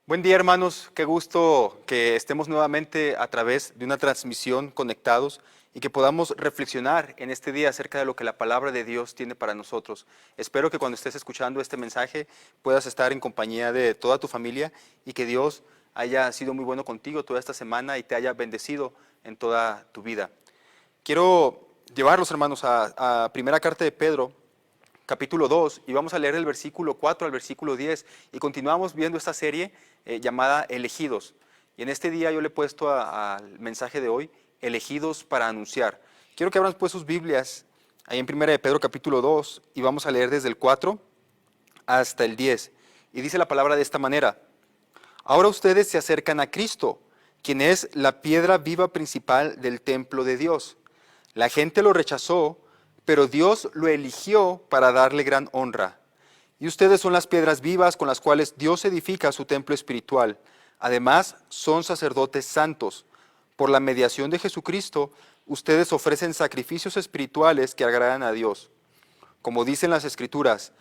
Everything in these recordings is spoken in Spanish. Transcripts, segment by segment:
Buen día, hermanos. Qué gusto que estemos nuevamente a través de una transmisión conectados y que podamos reflexionar en este día acerca de lo que la palabra de Dios tiene para nosotros. Espero que cuando estés escuchando este mensaje puedas estar en compañía de toda tu familia y que Dios haya sido muy bueno contigo toda esta semana y te haya bendecido en toda tu vida. Quiero llevarlos, hermanos, a primera carta de Pedro, capítulo 2, y vamos a leer del versículo 4 al versículo 10, y continuamos viendo esta serie llamada Elegidos. Y en este día yo le he puesto al mensaje de hoy, Elegidos para anunciar. Quiero que abran pues sus Biblias ahí en primera de Pedro capítulo 2, y vamos a leer desde el 4 hasta el 10. Y dice la palabra de esta manera: Ahora ustedes se acercan a Cristo, quien es la piedra viva principal del templo de Dios. La gente lo rechazó, pero Dios lo eligió para darle gran honra. Y ustedes son las piedras vivas con las cuales Dios edifica su templo espiritual. Además, son sacerdotes santos. Por la mediación de Jesucristo, ustedes ofrecen sacrificios espirituales que agradan a Dios. Como dicen las Escrituras,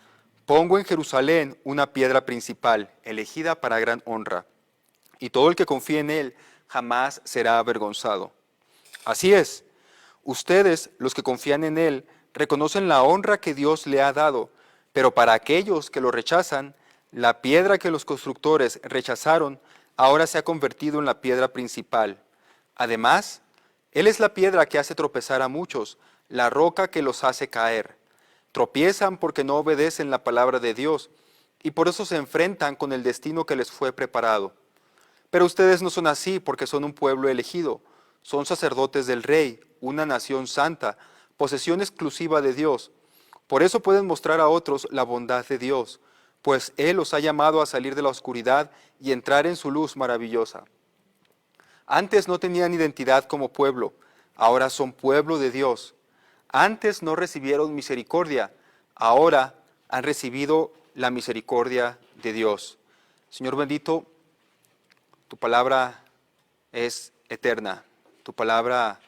pongo en Jerusalén una piedra principal, elegida para gran honra, y todo el que confíe en él jamás será avergonzado. Así es, ustedes, los que confían en él, reconocen la honra que Dios le ha dado, pero para aquellos que lo rechazan, la piedra que los constructores rechazaron ahora se ha convertido en la piedra principal. Además, él es la piedra que hace tropezar a muchos, la roca que los hace caer. Tropiezan porque no obedecen la palabra de Dios y por eso se enfrentan con el destino que les fue preparado. Pero ustedes no son así porque son un pueblo elegido, son sacerdotes del Rey, una nación santa, posesión exclusiva de Dios. Por eso pueden mostrar a otros la bondad de Dios, pues Él los ha llamado a salir de la oscuridad y entrar en su luz maravillosa. Antes no tenían identidad como pueblo, ahora son pueblo de Dios. Antes no recibieron misericordia, ahora han recibido la misericordia de Dios. Señor bendito, tu palabra es eterna. Tu palabra,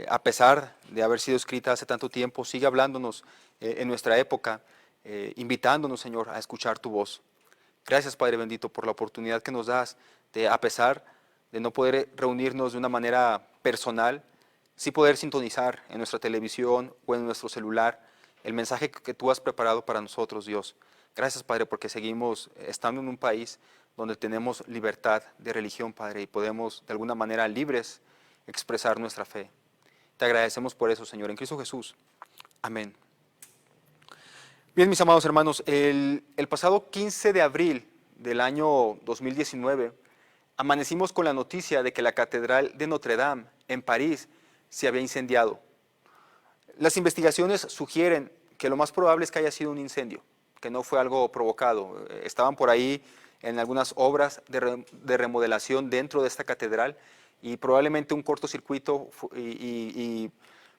a pesar de haber sido escrita hace tanto tiempo, sigue hablándonos en nuestra época, invitándonos, Señor, a escuchar tu voz. Gracias, Padre bendito, por la oportunidad que nos das de, a pesar de no poder reunirnos de una manera personal, sí poder sintonizar en nuestra televisión o en nuestro celular el mensaje que tú has preparado para nosotros, Dios. Gracias, Padre, porque seguimos estando en un país donde tenemos libertad de religión, Padre, y podemos de alguna manera libres expresar nuestra fe. Te agradecemos por eso, Señor, en Cristo Jesús. Amén. Bien, mis amados hermanos, el pasado 15 de abril del año 2019, amanecimos con la noticia de que la Catedral de Notre Dame, en París, se había incendiado. Las investigaciones sugieren que lo más probable es que haya sido un incendio, que no fue algo provocado. Estaban por ahí en algunas obras de remodelación dentro de esta catedral y probablemente un cortocircuito y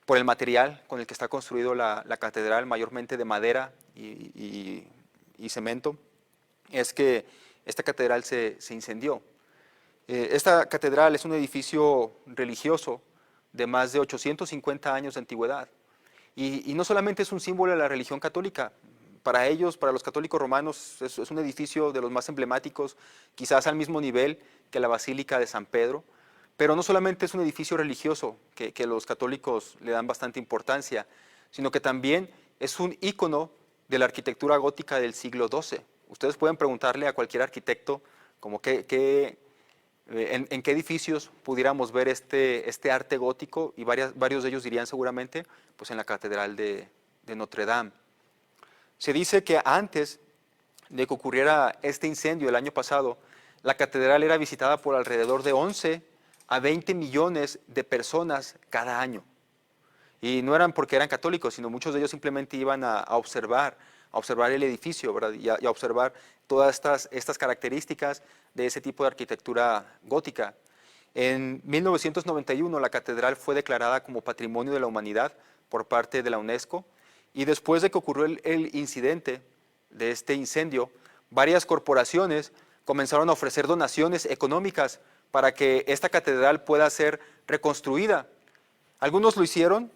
por el material con el que está construido la catedral, mayormente de madera y cemento, es que esta catedral se incendió. Esta catedral es un edificio religioso de más de 850 años de antigüedad. Y no solamente es un símbolo de la religión católica, para ellos, para los católicos romanos, es un edificio de los más emblemáticos, quizás al mismo nivel que la Basílica de San Pedro, pero no solamente es un edificio religioso que los católicos le dan bastante importancia, sino que también es un ícono de la arquitectura gótica del siglo XII. Ustedes pueden preguntarle a cualquier arquitecto como en qué edificios pudiéramos ver este arte gótico, y varios de ellos dirían seguramente pues en la Catedral de Notre Dame. Se dice que antes de que ocurriera este incendio el año pasado, la catedral era visitada por alrededor de 11 a 20 millones de personas cada año. Y no eran porque eran católicos, sino muchos de ellos simplemente iban a observar el edificio, ¿verdad? Y a observar todas estas características de ese tipo de arquitectura gótica. En 1991 la catedral fue declarada como Patrimonio de la Humanidad por parte de la UNESCO, y después de que ocurrió el incidente de este incendio, varias corporaciones comenzaron a ofrecer donaciones económicas para que esta catedral pueda ser reconstruida. Algunos lo hicieron,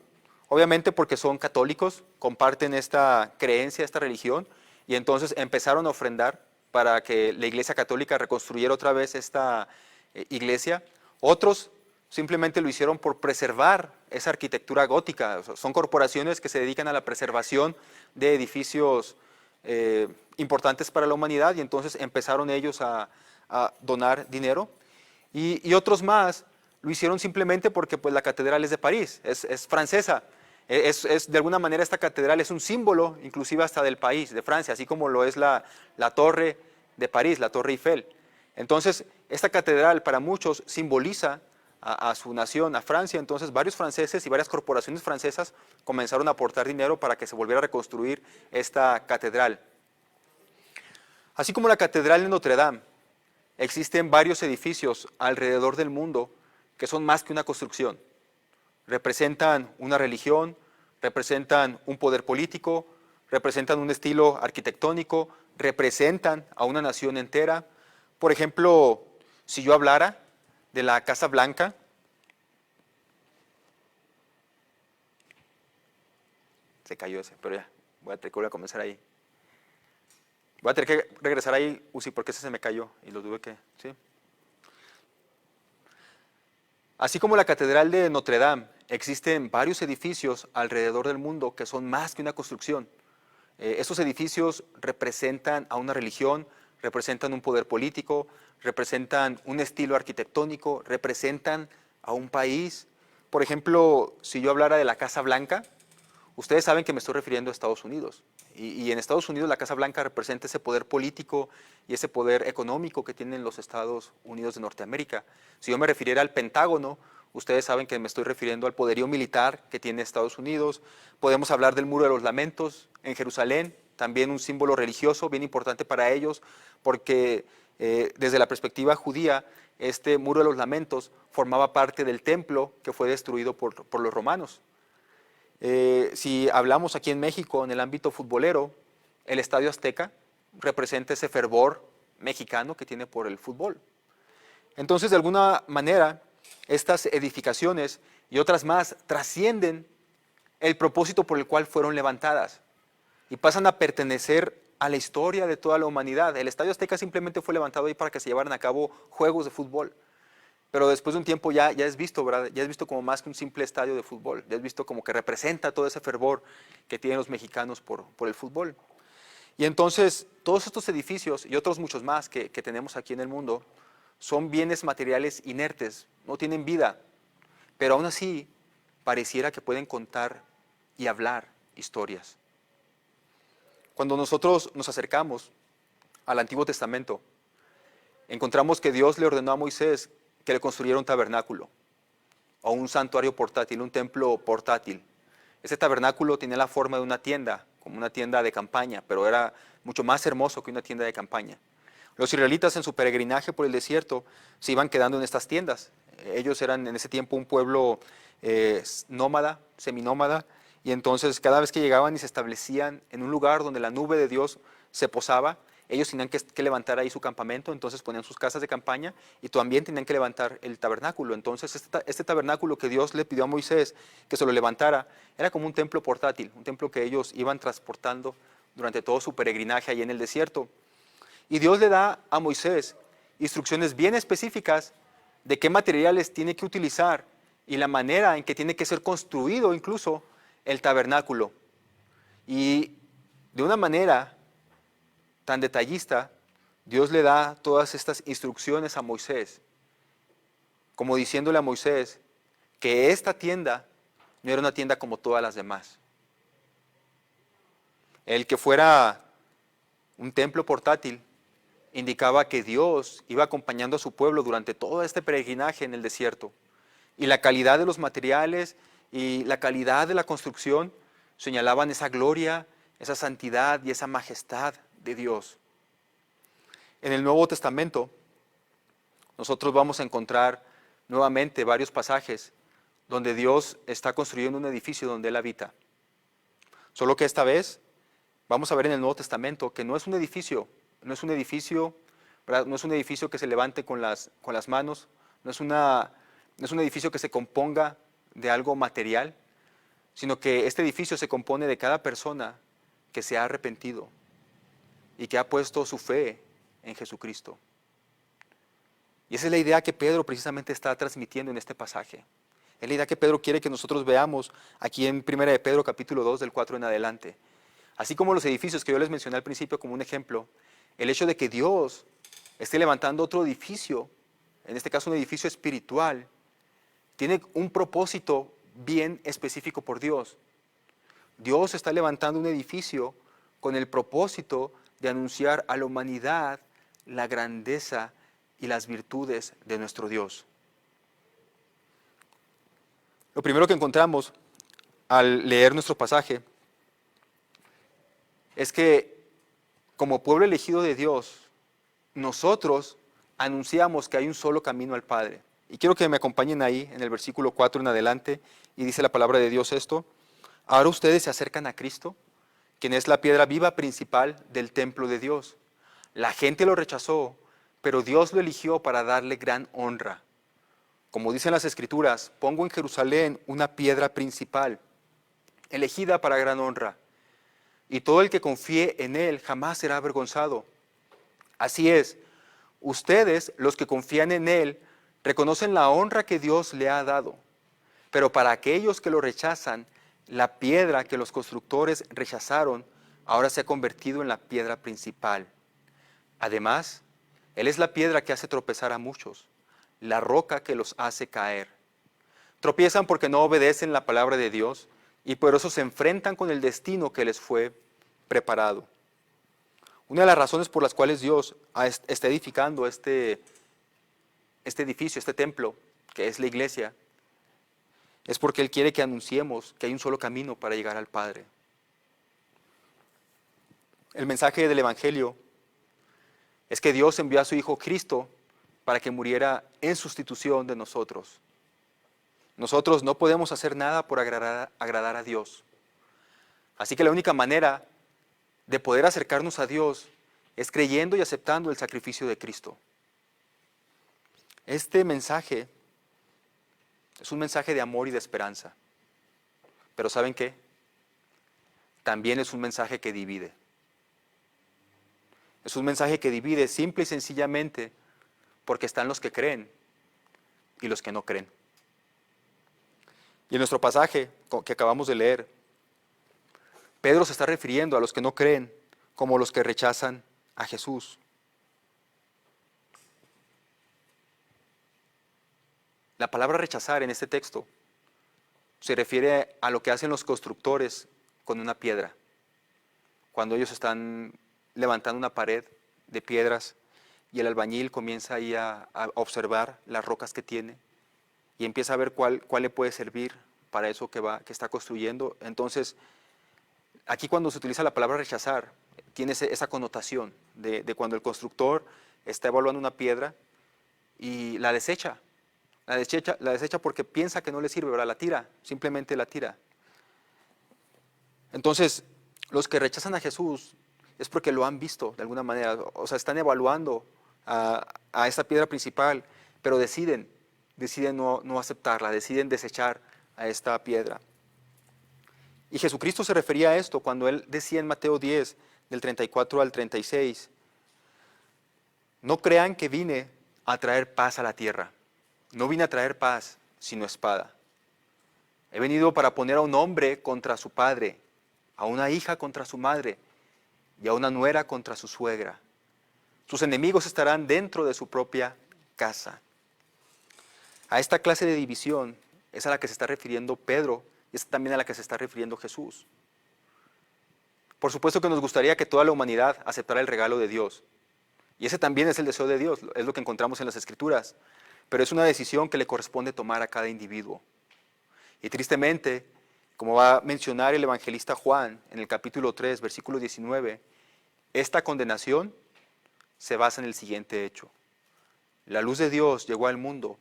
obviamente porque son católicos, comparten esta creencia, esta religión, y entonces empezaron a ofrendar. para que la Iglesia Católica reconstruyera otra vez esta iglesia. Otros simplemente lo hicieron por preservar esa arquitectura gótica. O sea, son corporaciones que se dedican a la preservación de edificios importantes para la humanidad, y entonces empezaron ellos a donar dinero. Y otros más lo hicieron simplemente porque pues, la catedral es de París, es francesa. De alguna manera esta catedral es un símbolo, inclusive hasta del país, de Francia, así como lo es la torre de París, la Torre Eiffel. Entonces, esta catedral para muchos simboliza a su nación, a Francia. Entonces, varios franceses y varias corporaciones francesas comenzaron a aportar dinero para que se volviera a reconstruir esta catedral. Así como la catedral de Notre Dame, existen varios edificios alrededor del mundo que son más que una construcción. Representan una religión, representan un poder político, representan un estilo arquitectónico, representan a una nación entera. Por ejemplo, si yo hablara de la Casa Blanca, se cayó ese, pero ya, voy a tener que volver a comenzar ahí. Voy a tener que regresar ahí, Uzi, porque ese se me cayó y lo tuve que, ¿sí? Así como la Catedral de Notre Dame, existen varios edificios alrededor del mundo que son más que una construcción. Estos edificios representan a una religión, representan un poder político, representan un estilo arquitectónico, representan a un país. Por ejemplo, si yo hablara de la Casa Blanca, ustedes saben que me estoy refiriendo a Estados Unidos. Y en Estados Unidos la Casa Blanca representa ese poder político y ese poder económico que tienen los Estados Unidos de Norteamérica. Si yo me refiriera al Pentágono, ustedes saben que me estoy refiriendo al poderío militar que tiene Estados Unidos. Podemos hablar del Muro de los Lamentos en Jerusalén, también un símbolo religioso bien importante para ellos, porque desde la perspectiva judía, este Muro de los Lamentos formaba parte del templo que fue destruido por los romanos. Si hablamos aquí en México, en el ámbito futbolero, el Estadio Azteca representa ese fervor mexicano que tiene por el fútbol. Entonces, de alguna manera, estas edificaciones y otras más trascienden el propósito por el cual fueron levantadas y pasan a pertenecer a la historia de toda la humanidad. El Estadio Azteca simplemente fue levantado ahí para que se llevaran a cabo juegos de fútbol. Pero después de un tiempo ya es visto, ¿verdad? Ya es visto como más que un simple estadio de fútbol. Ya es visto como que representa todo ese fervor que tienen los mexicanos por el fútbol. Y entonces, todos estos edificios y otros muchos más que tenemos aquí en el mundo son bienes materiales inertes, no tienen vida, pero aún así pareciera que pueden contar y hablar historias. Cuando nosotros nos acercamos al Antiguo Testamento, encontramos que Dios le ordenó a Moisés que le construyera un tabernáculo o un santuario portátil, un templo portátil. Ese tabernáculo tenía la forma de una tienda, como una tienda de campaña, pero era mucho más hermoso que una tienda de campaña. Los israelitas en su peregrinaje por el desierto se iban quedando en estas tiendas. Ellos eran en ese tiempo un pueblo nómada, seminómada, y entonces cada vez que llegaban y se establecían en un lugar donde la nube de Dios se posaba, ellos tenían que levantar ahí su campamento, entonces ponían sus casas de campaña y también tenían que levantar el tabernáculo. Entonces este tabernáculo que Dios le pidió a Moisés que se lo levantara, era como un templo portátil, un templo que ellos iban transportando durante todo su peregrinaje ahí en el desierto. Y Dios le da a Moisés instrucciones bien específicas de qué materiales tiene que utilizar y la manera en que tiene que ser construido incluso el tabernáculo. Y de una manera tan detallista, Dios le da todas estas instrucciones a Moisés, como diciéndole a Moisés que esta tienda no era una tienda como todas las demás. El que fuera un templo portátil indicaba que Dios iba acompañando a su pueblo durante todo este peregrinaje en el desierto. Y la calidad de los materiales y la calidad de la construcción señalaban esa gloria, esa santidad y esa majestad de Dios. En el Nuevo Testamento, nosotros vamos a encontrar nuevamente varios pasajes donde Dios está construyendo un edificio donde Él habita. Solo que esta vez vamos a ver en el Nuevo Testamento que no es un edificio, ¿verdad? No es un edificio que se levante con las manos, no es un edificio que se componga de algo material, sino que este edificio se compone de cada persona que se ha arrepentido y que ha puesto su fe en Jesucristo. Y esa es la idea que Pedro precisamente está transmitiendo en este pasaje. Es la idea que Pedro quiere que nosotros veamos aquí en 1 de Pedro capítulo 2 del 4 en adelante. Así como los edificios que yo les mencioné al principio como un ejemplo, el hecho de que Dios esté levantando otro edificio, en este caso un edificio espiritual, tiene un propósito bien específico por Dios. Dios está levantando un edificio con el propósito de anunciar a la humanidad la grandeza y las virtudes de nuestro Dios. Lo primero que encontramos al leer nuestro pasaje es que como pueblo elegido de Dios, nosotros anunciamos que hay un solo camino al Padre. Y quiero que me acompañen ahí en el versículo 4 en adelante, y dice la palabra de Dios esto: ahora ustedes se acercan a Cristo, quien es la piedra viva principal del templo de Dios. La gente lo rechazó, pero Dios lo eligió para darle gran honra. Como dicen las Escrituras, pongo en Jerusalén una piedra principal, elegida para gran honra, y todo el que confíe en él jamás será avergonzado. Así es, ustedes, los que confían en él, reconocen la honra que Dios le ha dado, pero para aquellos que lo rechazan, la piedra que los constructores rechazaron ahora se ha convertido en la piedra principal. Además, él es la piedra que hace tropezar a muchos, la roca que los hace caer. Tropiezan porque no obedecen la palabra de Dios y por eso se enfrentan con el destino que les fue preparado. Una de las razones por las cuales Dios está edificando este edificio, este templo, que es la iglesia, es porque Él quiere que anunciemos que hay un solo camino para llegar al Padre. El mensaje del Evangelio es que Dios envió a su Hijo Cristo para que muriera en sustitución de nosotros. Nosotros no podemos hacer nada por agradar a Dios. Así que la única manera de poder acercarnos a Dios es creyendo y aceptando el sacrificio de Cristo. Este mensaje es un mensaje de amor y de esperanza. Pero ¿saben qué? También es un mensaje que divide. Es un mensaje que divide simple y sencillamente porque están los que creen y los que no creen. Y en nuestro pasaje que acabamos de leer, Pedro se está refiriendo a los que no creen como los que rechazan a Jesús. La palabra rechazar en este texto se refiere a lo que hacen los constructores con una piedra. Cuando ellos están levantando una pared de piedras y el albañil comienza ahí a observar las rocas que tiene y empieza a ver cuál le puede servir para eso que está construyendo. Entonces, aquí cuando se utiliza la palabra rechazar, tiene esa connotación de cuando el constructor está evaluando una piedra y la desecha. La desecha porque piensa que no le sirve, ¿verdad? La tira, simplemente la tira. Entonces, los que rechazan a Jesús es porque lo han visto de alguna manera, o sea, están evaluando a esa piedra principal, pero deciden no aceptarla, deciden desechar a esta piedra. Y Jesucristo se refería a esto cuando Él decía en Mateo 10, del 34 al 36, no crean que vine a traer paz a la tierra. No vine a traer paz, sino espada. He venido para poner a un hombre contra su padre, a una hija contra su madre y a una nuera contra su suegra. Sus enemigos estarán dentro de su propia casa. A esta clase de división es a la que se está refiriendo Pedro y es también a la que se está refiriendo Jesús. Por supuesto que nos gustaría que toda la humanidad aceptara el regalo de Dios. Y ese también es el deseo de Dios, es lo que encontramos en las Escrituras. Pero es una decisión que le corresponde tomar a cada individuo. Y tristemente, como va a mencionar el evangelista Juan en el capítulo 3, versículo 19, esta condenación se basa en el siguiente hecho. La luz de Dios llegó al mundo,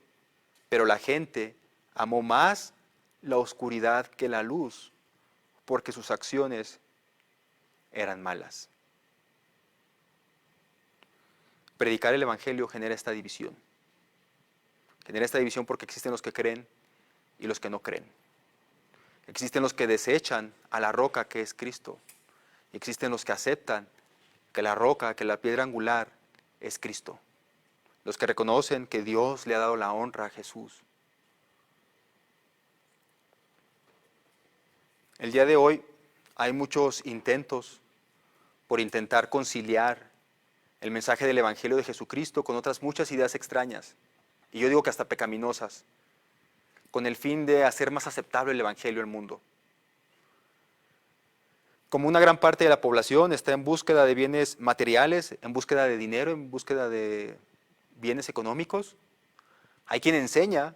pero la gente amó más la oscuridad que la luz, porque sus acciones eran malas. Predicar el evangelio genera esta división. Genera esta división porque existen los que creen y los que no creen. Existen los que desechan a la roca que es Cristo. Existen los que aceptan que la roca, que la piedra angular es Cristo. Los que reconocen que Dios le ha dado la honra a Jesús. El día de hoy hay muchos intentos por intentar conciliar el mensaje del Evangelio de Jesucristo con otras muchas ideas extrañas, y yo digo que hasta pecaminosas, con el fin de hacer más aceptable el Evangelio al mundo. Como una gran parte de la población está en búsqueda de bienes materiales, en búsqueda de dinero, en búsqueda de bienes económicos, hay quien enseña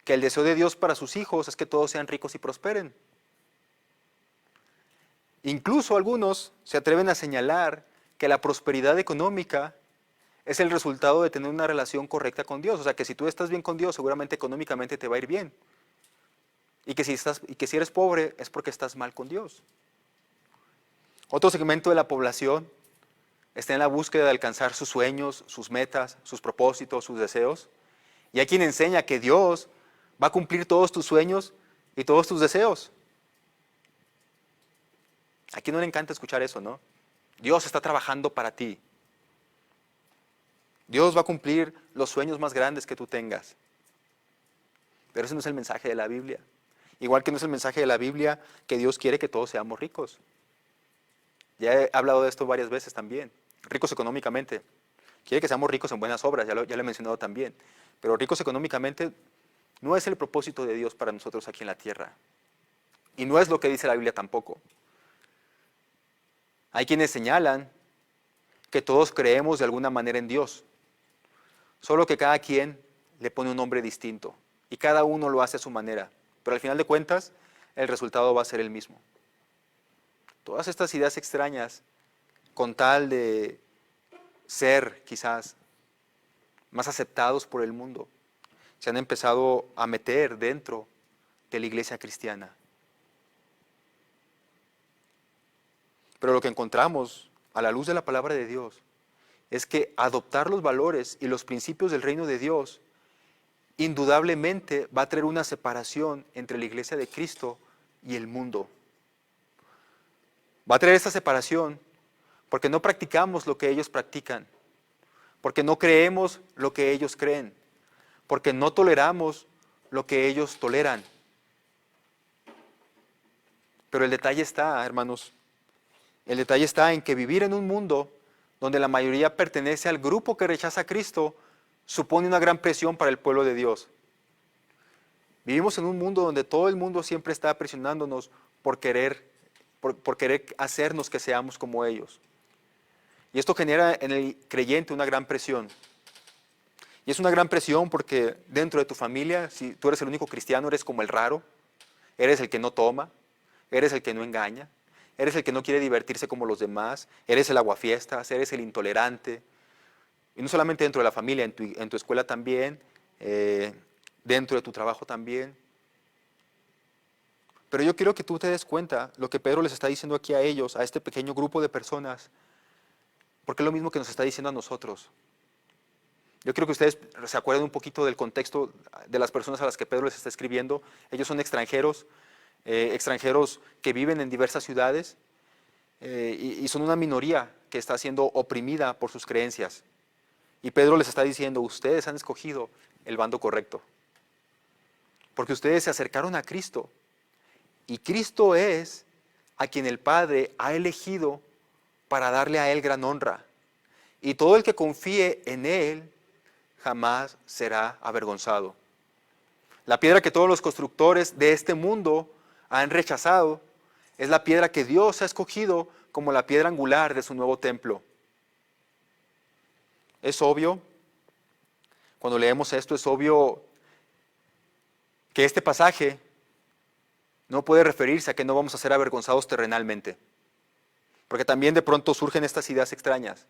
que el deseo de Dios para sus hijos es que todos sean ricos y prosperen. Incluso algunos se atreven a señalar que la prosperidad económica es el resultado de tener una relación correcta con Dios. O sea, que si tú estás bien con Dios, seguramente económicamente te va a ir bien. Y que si eres pobre es porque estás mal con Dios. Otro segmento de la población está en la búsqueda de alcanzar sus sueños, sus metas, sus propósitos, sus deseos. Y hay quien enseña que Dios va a cumplir todos tus sueños y todos tus deseos. ¿A quién no le encanta escuchar eso, no? Dios está trabajando para ti. Dios va a cumplir los sueños más grandes que tú tengas. Pero ese no es el mensaje de la Biblia. Igual que no es el mensaje de la Biblia que Dios quiere que todos seamos ricos. Ya he hablado de esto varias veces también. Ricos económicamente. Quiere que seamos ricos en buenas obras, ya lo he mencionado también. Pero ricos económicamente no es el propósito de Dios para nosotros aquí en la tierra. Y no es lo que dice la Biblia tampoco. Hay quienes señalan que todos creemos de alguna manera en Dios, solo que cada quien le pone un nombre distinto y cada uno lo hace a su manera, pero al final de cuentas el resultado va a ser el mismo. Todas estas ideas extrañas, con tal de ser quizás más aceptados por el mundo, se han empezado a meter dentro de la iglesia cristiana. Pero lo que encontramos a la luz de la palabra de Dios es que adoptar los valores y los principios del reino de Dios indudablemente va a traer una separación entre la iglesia de Cristo y el mundo. Va a traer esa separación porque no practicamos lo que ellos practican, porque no creemos lo que ellos creen, porque no toleramos lo que ellos toleran. Pero el detalle está, hermanos, el detalle está en que vivir en un mundo donde la mayoría pertenece al grupo que rechaza a Cristo supone una gran presión para el pueblo de Dios. Vivimos en un mundo donde todo el mundo siempre está presionándonos por querer hacernos que seamos como ellos. Y esto genera en el creyente una gran presión. Y es una gran presión porque dentro de tu familia, si tú eres el único cristiano, eres como el raro, eres el que no toma, eres el que no engaña, eres el que no quiere divertirse como los demás, eres el aguafiestas, eres el intolerante. Y no solamente dentro de la familia, en tu escuela también, dentro de tu trabajo también. Pero yo quiero que tú te des cuenta lo que Pedro les está diciendo aquí a ellos, a este pequeño grupo de personas, porque es lo mismo que nos está diciendo a nosotros. Yo quiero que ustedes se acuerden un poquito del contexto de las personas a las que Pedro les está escribiendo. Ellos son extranjeros, extranjeros que viven en diversas ciudades y son una minoría que está siendo oprimida por sus creencias. Y Pedro les está diciendo, ustedes han escogido el bando correcto, porque ustedes se acercaron a Cristo, y Cristo es a quien el Padre ha elegido para darle a Él gran honra, y todo el que confíe en Él jamás será avergonzado. La piedra que todos los constructores de este mundo han rechazado es la piedra que Dios ha escogido como la piedra angular de su nuevo templo. Es obvio, cuando leemos esto, es obvio que este pasaje no puede referirse a que no vamos a ser avergonzados terrenalmente. Porque también de pronto surgen estas ideas extrañas,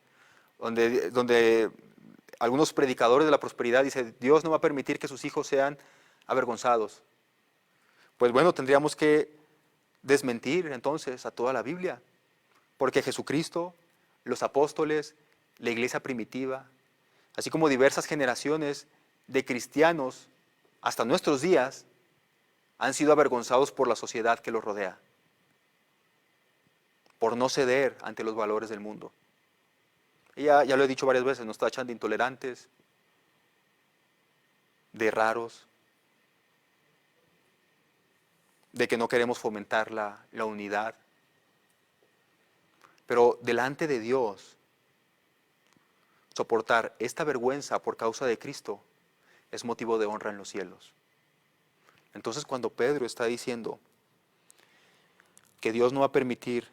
donde algunos predicadores de la prosperidad dicen, Dios no va a permitir que sus hijos sean avergonzados. Pues bueno, tendríamos que desmentir entonces a toda la Biblia, porque Jesucristo, los apóstoles, la iglesia primitiva, así como diversas generaciones de cristianos hasta nuestros días, han sido avergonzados por la sociedad que los rodea, por no ceder ante los valores del mundo. Y ya lo he dicho varias veces, nos tachan de intolerantes, de raros, de que no queremos fomentar la unidad. Pero delante de Dios, soportar esta vergüenza por causa de Cristo es motivo de honra en los cielos. Entonces, cuando Pedro está diciendo que Dios no va a permitir,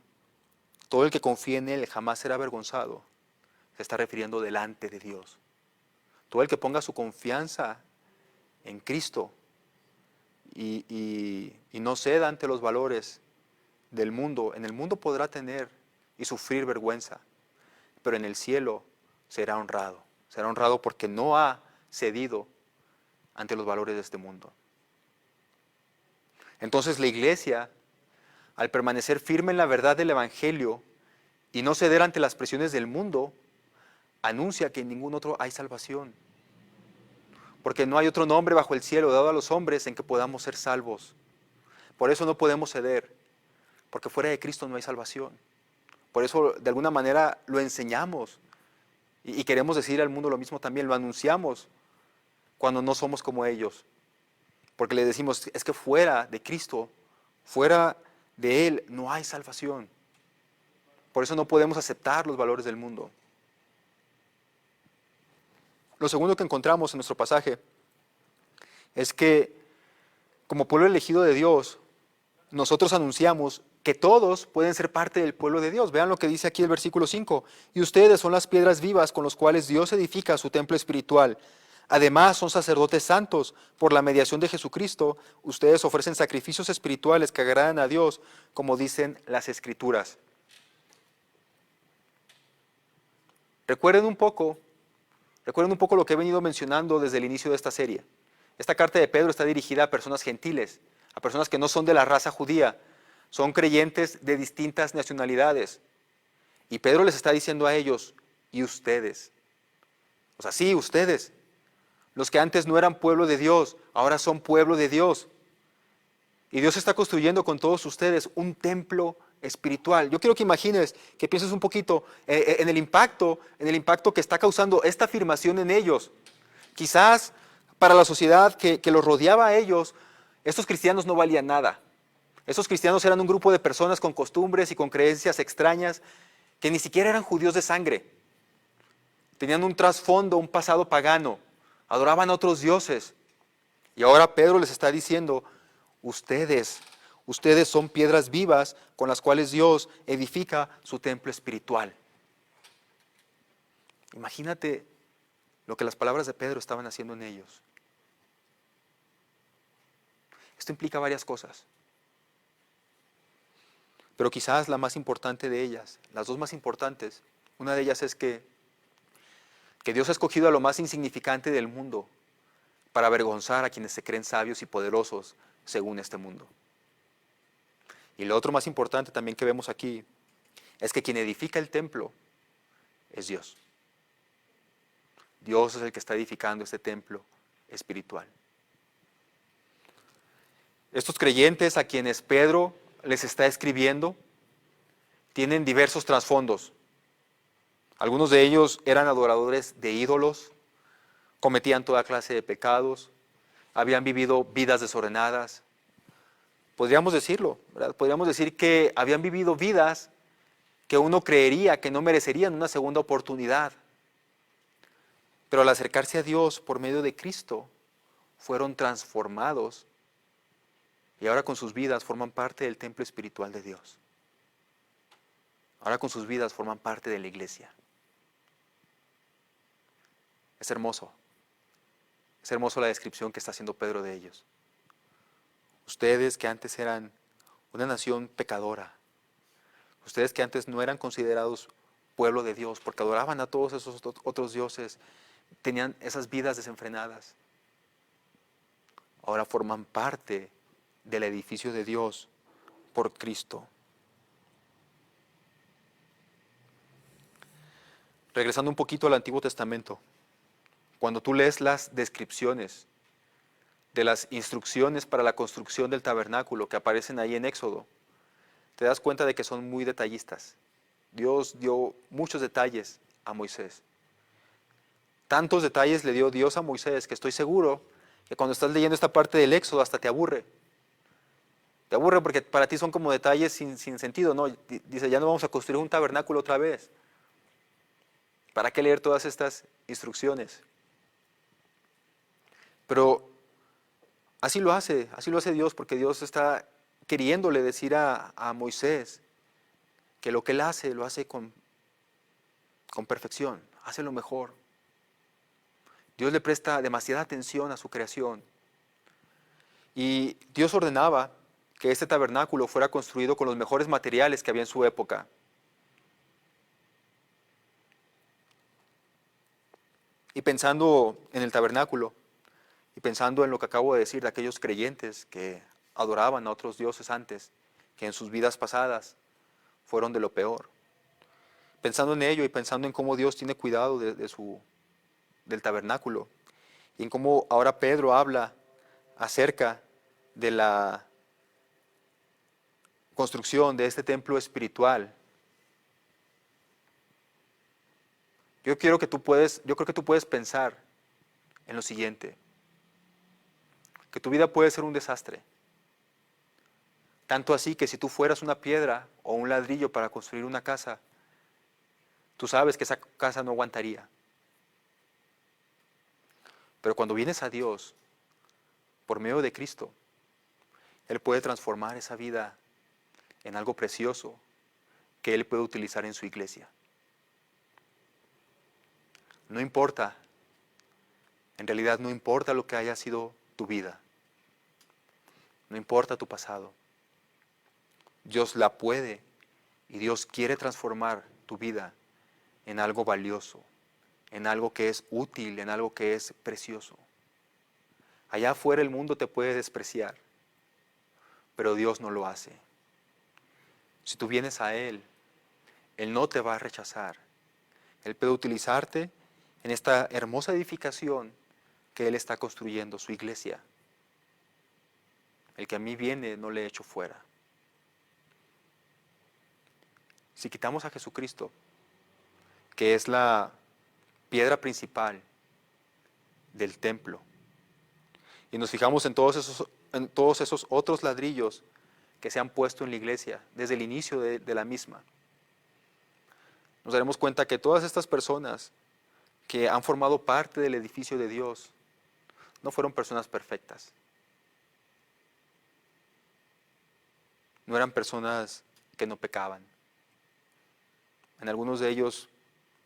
todo el que confíe en Él jamás será avergonzado, se está refiriendo delante de Dios. Todo el que ponga su confianza en Cristo y no ceda ante los valores del mundo, en el mundo podrá tener y sufrir vergüenza, pero en el cielo será honrado porque no ha cedido ante los valores de este mundo. Entonces la iglesia, al permanecer firme en la verdad del Evangelio y no ceder ante las presiones del mundo, anuncia que en ningún otro hay salvación. Porque no hay otro nombre bajo el cielo dado a los hombres en que podamos ser salvos. Por eso no podemos ceder, porque fuera de Cristo no hay salvación. Por eso de alguna manera lo enseñamos y queremos decir al mundo lo mismo también, lo anunciamos cuando no somos como ellos. Porque le decimos, es que fuera de Cristo, fuera de Él, no hay salvación. Por eso no podemos aceptar los valores del mundo. Lo segundo que encontramos en nuestro pasaje es que como pueblo elegido de Dios, nosotros anunciamos que todos pueden ser parte del pueblo de Dios. Vean lo que dice aquí el versículo 5. Y ustedes son las piedras vivas con las cuales Dios edifica su templo espiritual. Además son sacerdotes santos. Por la mediación de Jesucristo, ustedes ofrecen sacrificios espirituales que agradan a Dios, como dicen las Escrituras. Recuerden un poco lo que he venido mencionando desde el inicio de esta serie. Esta carta de Pedro está dirigida a personas gentiles, a personas que no son de la raza judía, son creyentes de distintas nacionalidades. Y Pedro les está diciendo a ellos, y ustedes. O sea, sí, ustedes. Los que antes no eran pueblo de Dios, ahora son pueblo de Dios. Y Dios está construyendo con todos ustedes un templo espiritual. Yo quiero que imagines, que pienses un poquito en el impacto que está causando esta afirmación en ellos. Quizás para la sociedad que los rodeaba a ellos, estos cristianos no valían nada. Estos cristianos eran un grupo de personas con costumbres y con creencias extrañas que ni siquiera eran judíos de sangre. Tenían un trasfondo, un pasado pagano. Adoraban a otros dioses. Y ahora Pedro les está diciendo, ustedes son piedras vivas con las cuales Dios edifica su templo espiritual. Imagínate lo que las palabras de Pedro estaban haciendo en ellos. Esto implica varias cosas. Pero quizás la más importante de ellas, las dos más importantes, una de ellas es que Dios ha escogido a lo más insignificante del mundo para avergonzar a quienes se creen sabios y poderosos según este mundo. Y lo otro más importante también que vemos aquí es que quien edifica el templo es Dios. Dios es el que está edificando este templo espiritual. Estos creyentes a quienes Pedro les está escribiendo tienen diversos trasfondos. Algunos de ellos eran adoradores de ídolos, cometían toda clase de pecados, habían vivido vidas desordenadas. Podríamos decirlo, ¿verdad? Podríamos decir que habían vivido vidas que uno creería que no merecerían una segunda oportunidad. Pero al acercarse a Dios por medio de Cristo, fueron transformados y ahora con sus vidas forman parte del templo espiritual de Dios. Ahora con sus vidas forman parte de la iglesia. Es hermoso la descripción que está haciendo Pedro de ellos. Ustedes que antes eran una nación pecadora, ustedes que antes no eran considerados pueblo de Dios porque adoraban a todos esos otros dioses, tenían esas vidas desenfrenadas, ahora forman parte del edificio de Dios por Cristo. Regresando un poquito al Antiguo Testamento, cuando tú lees las descripciones de las instrucciones para la construcción del tabernáculo que aparecen ahí en Éxodo, te das cuenta de que son muy detallistas. Dios dio muchos detalles a Moisés. Tantos detalles le dio Dios a Moisés que estoy seguro que cuando estás leyendo esta parte del Éxodo hasta te aburre. Te aburre porque para ti son como detalles sin sentido, ¿no? Dice, ya no vamos a construir un tabernáculo otra vez. ¿Para qué leer todas estas instrucciones? Pero así lo hace Dios, porque Dios está queriéndole decir a Moisés que lo que él hace, lo hace con perfección, hace lo mejor. Dios le presta demasiada atención a su creación. Y Dios ordenaba que este tabernáculo fuera construido con los mejores materiales que había en su época. Y pensando en el tabernáculo, y pensando en lo que acabo de decir de aquellos creyentes que adoraban a otros dioses antes, que en sus vidas pasadas fueron de lo peor. Pensando en ello y pensando en cómo Dios tiene cuidado del tabernáculo, y en cómo ahora Pedro habla acerca de la construcción de este templo espiritual. Yo creo que tú puedes pensar en lo siguiente, que tu vida puede ser un desastre. Tanto así que si tú fueras una piedra o un ladrillo para construir una casa, tú sabes que esa casa no aguantaría. Pero cuando vienes a Dios, por medio de Cristo, Él puede transformar esa vida en algo precioso que Él puede utilizar en su iglesia. No importa, en realidad no importa lo que haya sido tu vida, no importa tu pasado. Dios la puede y Dios quiere transformar tu vida en algo valioso, en algo que es útil, en algo que es precioso. Allá afuera el mundo te puede despreciar, pero Dios no lo hace. Si tú vienes a Él, Él no te va a rechazar. Él puede utilizarte en esta hermosa edificación que Él está construyendo, su iglesia. El que a mí viene no le echo fuera. Si quitamos a Jesucristo, que es la piedra principal del templo, y nos fijamos en todos esos otros ladrillos que se han puesto en la iglesia desde el inicio de la misma, nos daremos cuenta que todas estas personas que han formado parte del edificio de Dios no fueron personas perfectas. No eran personas que no pecaban. En algunos de ellos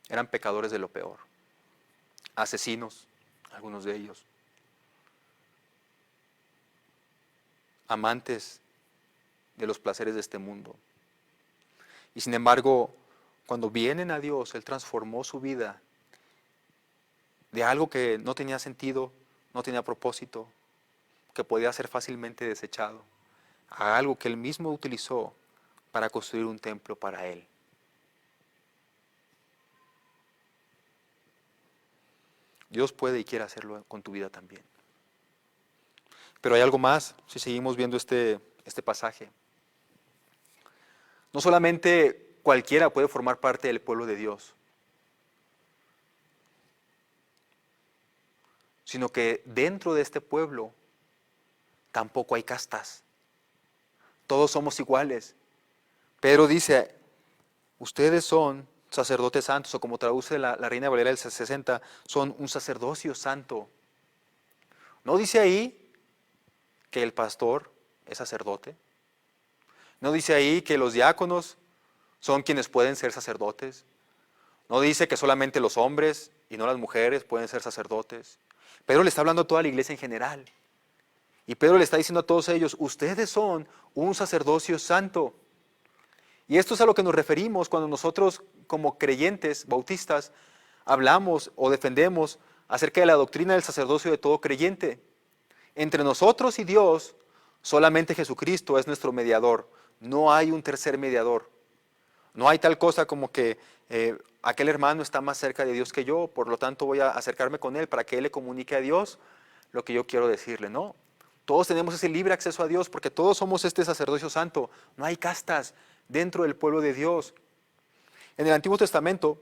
eran pecadores de lo peor. Asesinos, algunos de ellos. Amantes de los placeres de este mundo. Y sin embargo, cuando vienen a Dios, Él transformó su vida de algo que no tenía sentido, no tenía propósito, que podía ser fácilmente desechado, a algo que Él mismo utilizó para construir un templo para Él. Dios puede y quiere hacerlo con tu vida también. Pero hay algo más, si seguimos viendo este pasaje. No solamente cualquiera puede formar parte del pueblo de Dios, sino que dentro de este pueblo tampoco hay castas. Todos somos iguales. Pedro dice, ustedes son sacerdotes santos, o como traduce la Reina Valera del 60, son un sacerdocio santo. ¿No dice ahí que el pastor es sacerdote? ¿No dice ahí que los diáconos son quienes pueden ser sacerdotes? ¿No dice que solamente los hombres y no las mujeres pueden ser sacerdotes? Pedro le está hablando a toda la iglesia en general. Y Pedro le está diciendo a todos ellos, ustedes son un sacerdocio santo. Y esto es a lo que nos referimos cuando nosotros como creyentes bautistas hablamos o defendemos acerca de la doctrina del sacerdocio de todo creyente. Entre nosotros y Dios, solamente Jesucristo es nuestro mediador. No hay un tercer mediador. No hay tal cosa como que aquel hermano está más cerca de Dios que yo, por lo tanto voy a acercarme con él para que él le comunique a Dios lo que yo quiero decirle. No, todos tenemos ese libre acceso a Dios porque todos somos este sacerdocio santo. No hay castas dentro del pueblo de Dios. En el Antiguo Testamento,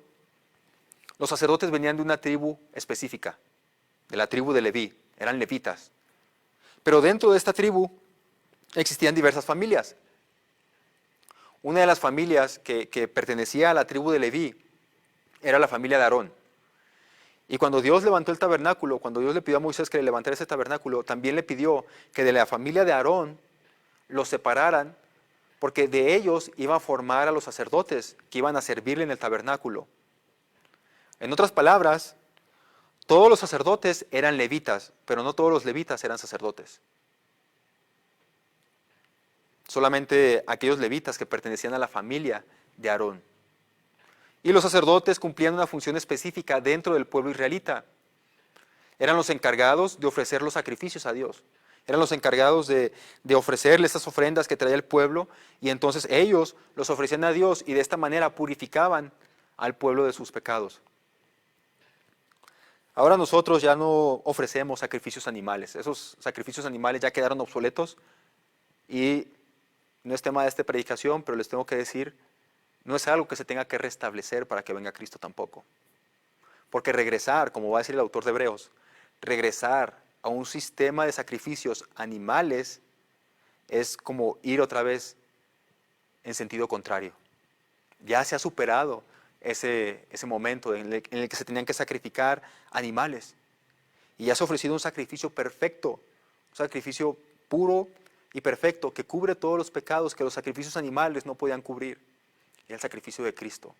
Los sacerdotes venían de una tribu específica, de la tribu de Leví, eran levitas. Pero dentro de esta tribu existían diversas familias. Una de las familias que pertenecía a la tribu de Leví era la familia de Aarón. Y cuando Dios levantó el tabernáculo, cuando Dios le pidió a Moisés que le levantara ese tabernáculo, también le pidió que de la familia de Aarón los separaran, porque de ellos iba a formar a los sacerdotes que iban a servirle en el tabernáculo. En otras palabras, todos los sacerdotes eran levitas, pero no todos los levitas eran sacerdotes. Solamente aquellos levitas que pertenecían a la familia de Aarón. Y los sacerdotes cumplían una función específica dentro del pueblo israelita. Eran los encargados de ofrecer los sacrificios a Dios. Eran los encargados de ofrecerle estas ofrendas que traía el pueblo, y entonces ellos los ofrecían a Dios y de esta manera purificaban al pueblo de sus pecados. Ahora nosotros ya no ofrecemos sacrificios animales. Esos sacrificios animales ya quedaron obsoletos y no es tema de esta predicación, pero les tengo que decir, no es algo que se tenga que restablecer para que venga Cristo tampoco. Porque regresar, como va a decir el autor de Hebreos, regresar a un sistema de sacrificios animales es como ir otra vez en sentido contrario. Ya se ha superado ese momento en el que se tenían que sacrificar animales. Y ya se ha ofrecido un sacrificio perfecto, un sacrificio puro y perfecto que cubre todos los pecados que los sacrificios animales no podían cubrir. Y el sacrificio de Cristo.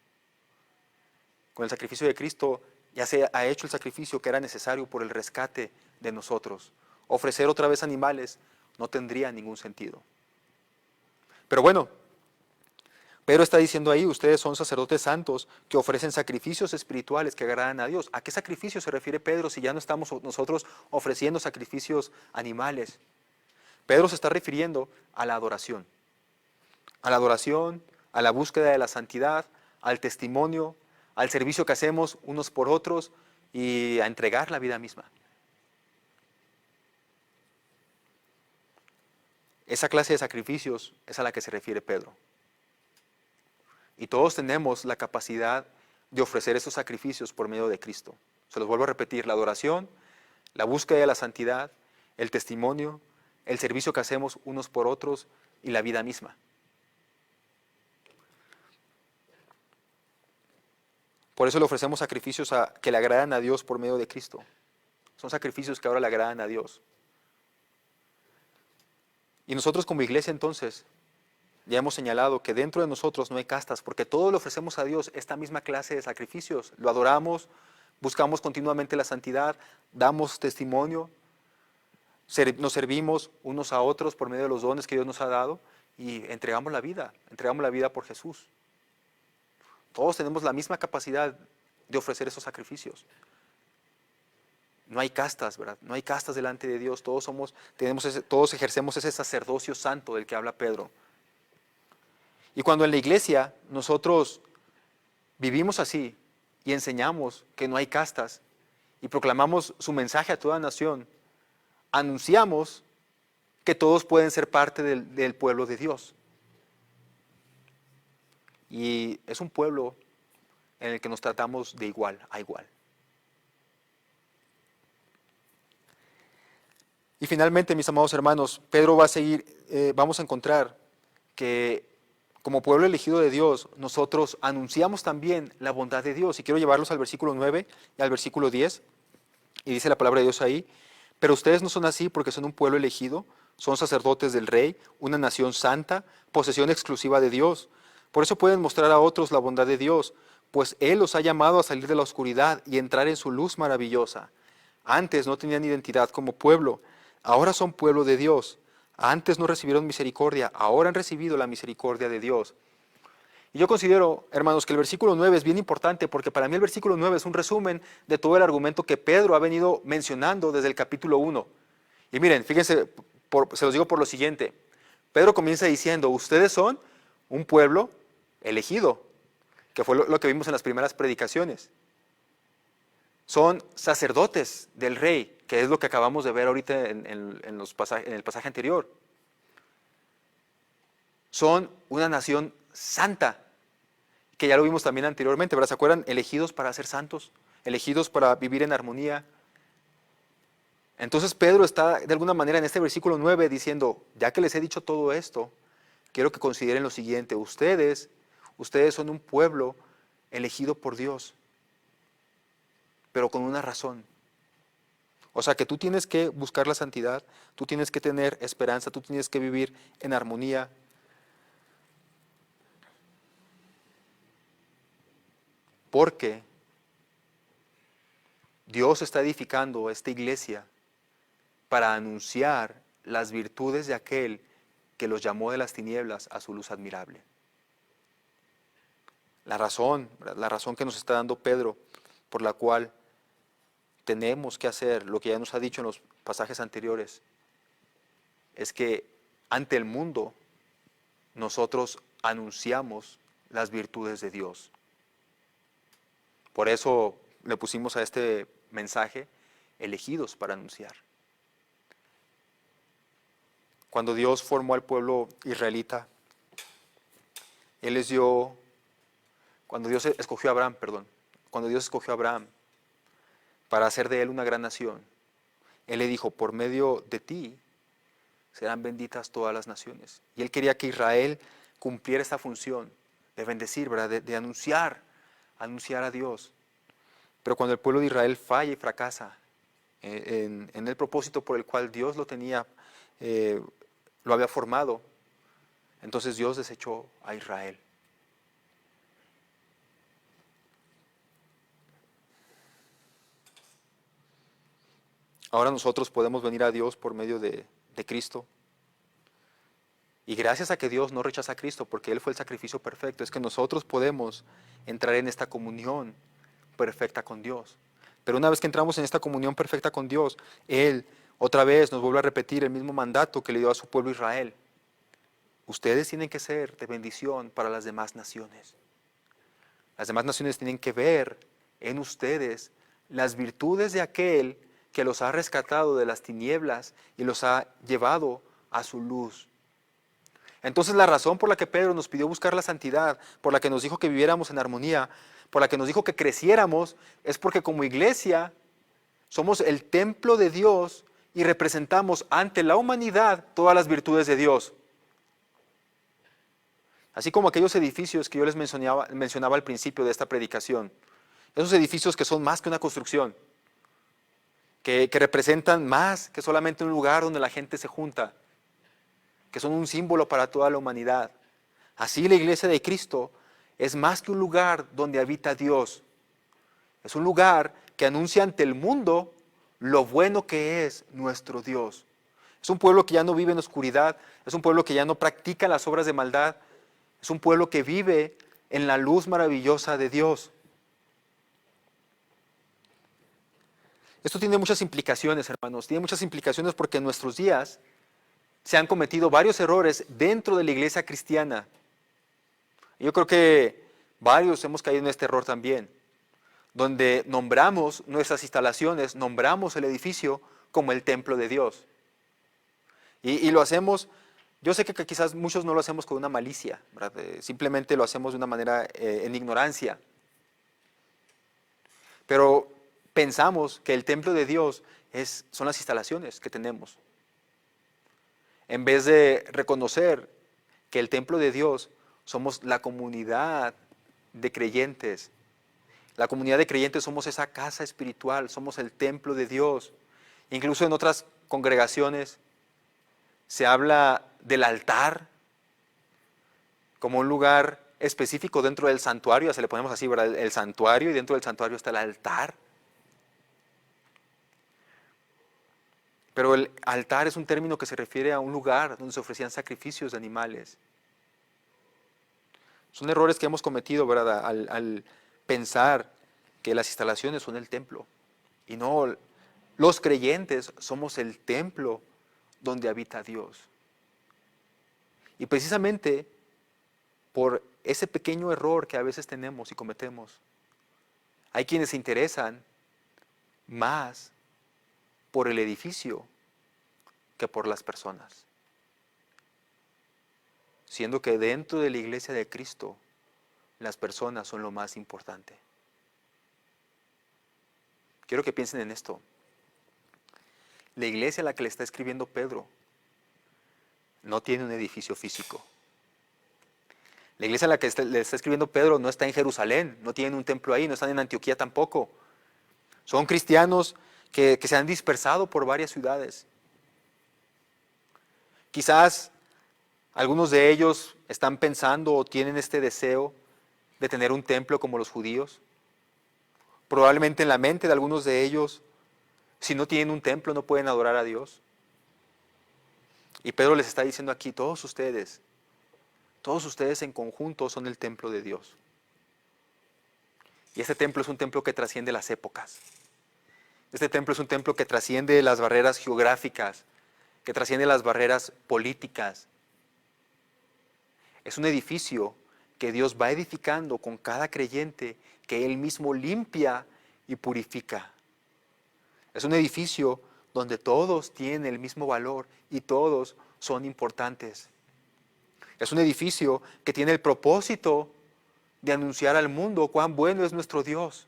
Con el sacrificio de Cristo ya se ha hecho el sacrificio que era necesario por el rescate de nosotros. Ofrecer otra vez animales no tendría ningún sentido. Pero bueno, Pedro está diciendo ahí, ustedes son sacerdotes santos que ofrecen sacrificios espirituales que agradan a Dios. ¿A qué sacrificio se refiere Pedro si ya no estamos nosotros ofreciendo sacrificios animales? Pedro se está refiriendo a la adoración. A la adoración, a la búsqueda de la santidad, al testimonio, al servicio que hacemos unos por otros y a entregar la vida misma. Esa clase de sacrificios es a la que se refiere Pedro. Y todos tenemos la capacidad de ofrecer esos sacrificios por medio de Cristo. Se los vuelvo a repetir, la adoración, la búsqueda de la santidad, el testimonio, el servicio que hacemos unos por otros y la vida misma. Por eso le ofrecemos sacrificios que le agradan a Dios por medio de Cristo. Son sacrificios que ahora le agradan a Dios. Y nosotros como iglesia entonces, ya hemos señalado que dentro de nosotros no hay castas, porque todos le ofrecemos a Dios esta misma clase de sacrificios. Lo adoramos, buscamos continuamente la santidad, damos testimonio, nos servimos unos a otros por medio de los dones que Dios nos ha dado y entregamos la vida por Jesús. Todos tenemos la misma capacidad de ofrecer esos sacrificios. No hay castas, ¿verdad? No hay castas delante de Dios. Todos ejercemos ese sacerdocio santo del que habla Pedro. Y cuando en la iglesia nosotros vivimos así y enseñamos que no hay castas y proclamamos su mensaje a toda nación, anunciamos que todos pueden ser parte del pueblo de Dios. Y es un pueblo en el que nos tratamos de igual a igual. Y finalmente, mis amados hermanos, Pedro va a seguir, vamos a encontrar que como pueblo elegido de Dios, nosotros anunciamos también la bondad de Dios. Y quiero llevarlos al versículo 9 y al versículo 10. Y dice la palabra de Dios ahí, pero ustedes no son así porque son un pueblo elegido, son sacerdotes del Rey, una nación santa, posesión exclusiva de Dios. Por eso pueden mostrar a otros la bondad de Dios, pues Él los ha llamado a salir de la oscuridad y entrar en su luz maravillosa. Antes no tenían identidad como pueblo, ahora son pueblo de Dios. Antes no recibieron misericordia, ahora han recibido la misericordia de Dios. Y yo considero, hermanos, que el versículo 9 es bien importante porque para mí el versículo 9 es un resumen de todo el argumento que Pedro ha venido mencionando desde el capítulo 1. Y miren, fíjense, se los digo por lo siguiente. Pedro comienza diciendo, ustedes son un pueblo elegido, que fue lo que vimos en las primeras predicaciones. Son sacerdotes del Rey, que es lo que acabamos de ver ahorita en el pasaje anterior. Son una nación santa, que ya lo vimos también anteriormente, ¿verdad? ¿Se acuerdan? Elegidos para ser santos, elegidos para vivir en armonía. Entonces Pedro está de alguna manera en este versículo 9 diciendo, ya que les he dicho todo esto, quiero que consideren lo siguiente, ustedes son un pueblo elegido por Dios, pero con una razón. O sea que tú tienes que buscar la santidad, tú tienes que tener esperanza, tú tienes que vivir en armonía. Porque Dios está edificando esta iglesia para anunciar las virtudes de aquel que los llamó de las tinieblas a su luz admirable. ¿Verdad? La razón que nos está dando Pedro, por la cual tenemos que hacer lo que ya nos ha dicho en los pasajes anteriores, es que ante el mundo nosotros anunciamos las virtudes de Dios. Por eso le pusimos a este mensaje, elegidos para anunciar. Cuando Dios formó al pueblo israelita, Él les dio, cuando Dios escogió a Abraham, cuando Dios escogió a Abraham para hacer de él una gran nación, Él le dijo, por medio de ti serán benditas todas las naciones. Y Él quería que Israel cumpliera esta función de bendecir, ¿verdad? De anunciar a Dios. Pero cuando el pueblo de Israel falla y fracasa en el propósito por el cual Dios lo tenía, lo había formado, entonces Dios desechó a Israel. Ahora nosotros podemos venir a Dios por medio de Cristo. Y gracias a que Dios no rechaza a Cristo, porque Él fue el sacrificio perfecto, es que nosotros podemos entrar en esta comunión perfecta con Dios. Pero una vez que entramos en esta comunión perfecta con Dios, Él otra vez nos vuelve a repetir el mismo mandato que le dio a su pueblo Israel. Ustedes tienen que ser de bendición para las demás naciones. Las demás naciones tienen que ver en ustedes las virtudes de aquel que los ha rescatado de las tinieblas y los ha llevado a su luz. Entonces la razón por la que Pedro nos pidió buscar la santidad, por la que nos dijo que viviéramos en armonía, por la que nos dijo que creciéramos, es porque como iglesia somos el templo de Dios y representamos ante la humanidad todas las virtudes de Dios. Así como aquellos edificios que yo les mencionaba al principio de esta predicación. Esos edificios que son más que una construcción, que representan más que solamente un lugar donde la gente se junta, que son un símbolo para toda la humanidad. Así la iglesia de Cristo es más que un lugar donde habita Dios. Es un lugar que anuncia ante el mundo lo bueno que es nuestro Dios. Es un pueblo que ya no vive en oscuridad, es un pueblo que ya no practica las obras de maldad, es un pueblo que vive en la luz maravillosa de Dios. Esto tiene muchas implicaciones, hermanos, tiene muchas implicaciones porque en nuestros días se han cometido varios errores dentro de la iglesia cristiana. Yo creo que varios hemos caído en este error también, donde nombramos nuestras instalaciones, nombramos el edificio como el templo de Dios. Y lo hacemos, yo sé que quizás muchos no lo hacemos con una malicia, ¿verdad? Simplemente lo hacemos de una manera en ignorancia. Pero pensamos que el templo de Dios son las instalaciones que tenemos. En vez de reconocer que el templo de Dios somos la comunidad de creyentes. La comunidad de creyentes somos esa casa espiritual, somos el templo de Dios. Incluso en otras congregaciones se habla del altar como un lugar específico dentro del santuario, se le ponemos así, ¿verdad? El santuario, y dentro del santuario está el altar. Pero el altar es un término que se refiere a un lugar donde se ofrecían sacrificios de animales. Son errores que hemos cometido, ¿verdad? Al pensar que las instalaciones son el templo. Y no, los creyentes somos el templo donde habita Dios. Y precisamente por ese pequeño error que a veces tenemos y cometemos, hay quienes se interesan más por el edificio que por las personas. Siendo que dentro de la iglesia de Cristo las personas son lo más importante. Quiero que piensen en esto. La iglesia a la que le está escribiendo Pedro no tiene un edificio físico. La iglesia a la que le está escribiendo Pedro no está en Jerusalén, no tienen un templo ahí, no están en Antioquía tampoco. Son cristianos que se han dispersado por varias ciudades. Quizás algunos de ellos están pensando o tienen este deseo de tener un templo como los judíos. Probablemente en la mente de algunos de ellos, si no tienen un templo no pueden adorar a Dios. Y Pedro les está diciendo aquí, todos ustedes en conjunto son el templo de Dios. Y este templo es un templo que trasciende las épocas. Este templo es un templo que trasciende las barreras geográficas, que trasciende las barreras políticas. Es un edificio que Dios va edificando con cada creyente que Él mismo limpia y purifica. Es un edificio donde todos tienen el mismo valor y todos son importantes. Es un edificio que tiene el propósito de anunciar al mundo cuán bueno es nuestro Dios.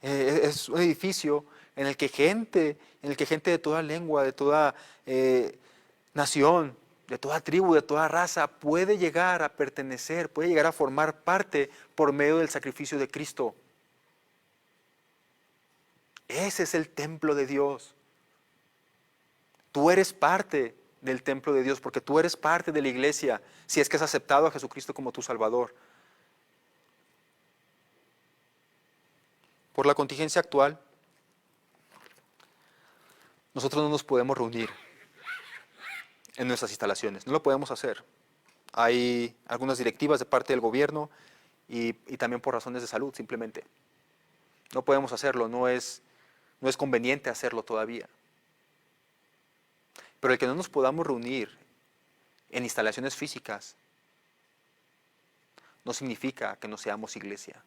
Es un edificio en el que gente de toda lengua, de toda nación, de toda tribu, de toda raza, puede llegar a pertenecer, puede llegar a formar parte por medio del sacrificio de Cristo. Ese es el templo de Dios. Tú eres parte del templo de Dios porque tú eres parte de la iglesia si es que has aceptado a Jesucristo como tu Salvador. Por la contingencia actual, nosotros no nos podemos reunir en nuestras instalaciones, no lo podemos hacer. Hay algunas directivas de parte del gobierno y también por razones de salud, simplemente. No podemos hacerlo, no es conveniente hacerlo todavía. Pero el que no nos podamos reunir en instalaciones físicas no significa que no seamos iglesia.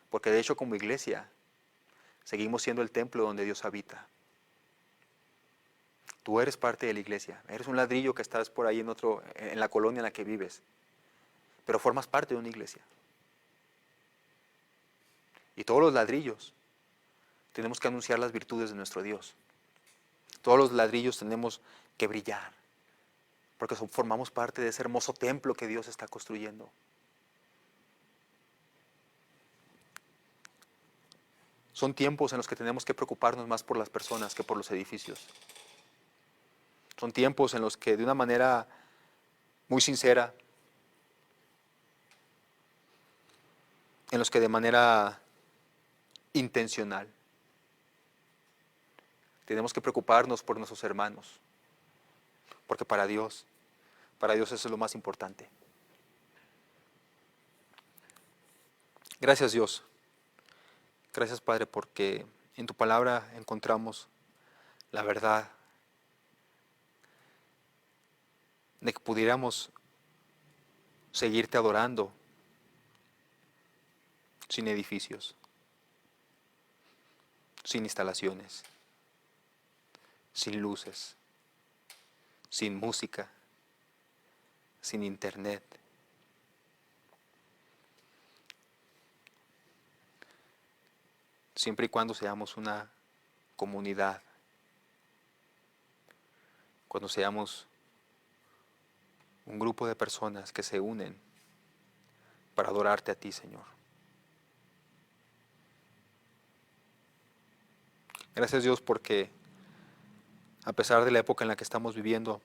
Porque de hecho como iglesia seguimos siendo el templo donde Dios habita. Tú eres parte de la iglesia, eres un ladrillo que estás por ahí en la colonia en la que vives, pero formas parte de una iglesia. Y todos los ladrillos tenemos que anunciar las virtudes de nuestro Dios. Todos los ladrillos tenemos que brillar, porque formamos parte de ese hermoso templo que Dios está construyendo. Son tiempos en los que tenemos que preocuparnos más por las personas que por los edificios. Son tiempos en los que de una manera muy sincera, en los que de manera intencional, tenemos que preocuparnos por nuestros hermanos, porque para Dios eso es lo más importante. Gracias Dios, gracias Padre, porque en tu palabra encontramos la verdad de que pudiéramos seguirte adorando sin edificios, sin instalaciones, sin luces, sin música, sin internet. Siempre y cuando seamos una comunidad, cuando seamos un grupo de personas que se unen para adorarte a ti, Señor. Gracias Dios porque a pesar de la época en la que estamos viviendo,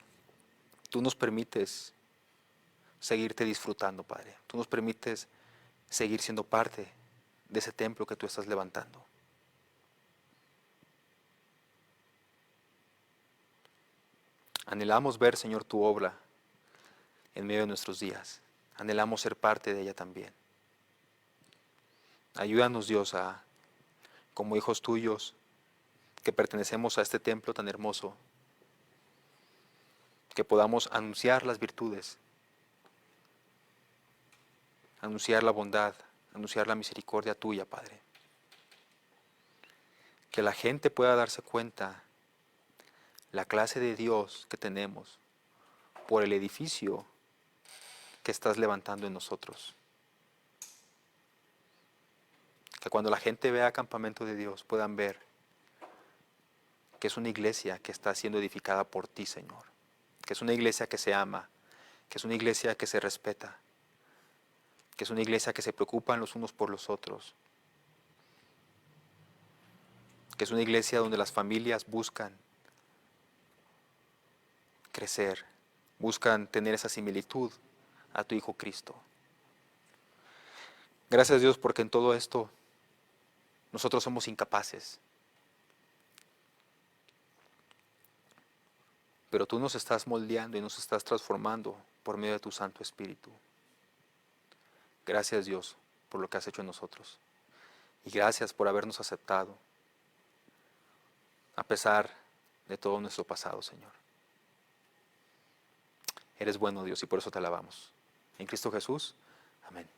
tú nos permites seguirte disfrutando, Padre. Tú nos permites seguir siendo parte de ese templo que tú estás levantando. Anhelamos ver, Señor, tu obra en medio de nuestros días. Anhelamos ser parte de ella también. Ayúdanos, Dios, como hijos tuyos, que pertenecemos a este templo tan hermoso, que podamos anunciar las virtudes, anunciar la bondad, anunciar la misericordia tuya, Padre. Que la gente pueda darse cuenta la clase de Dios que tenemos por el edificio que estás levantando en nosotros. Que cuando la gente vea Campamento de Dios puedan ver que es una iglesia que está siendo edificada por ti, Señor. Que es una iglesia que se ama, que es una iglesia que se respeta, que es una iglesia que se preocupan los unos por los otros, que es una iglesia donde las familias buscan crecer, buscan tener esa similitud a tu Hijo Cristo. Gracias Dios porque en todo esto nosotros somos incapaces, pero tú nos estás moldeando y nos estás transformando por medio de tu Santo Espíritu. Gracias Dios por lo que has hecho en nosotros y gracias por habernos aceptado a pesar de todo nuestro pasado, Señor. Eres bueno Dios y por eso te alabamos. En Cristo Jesús, amén.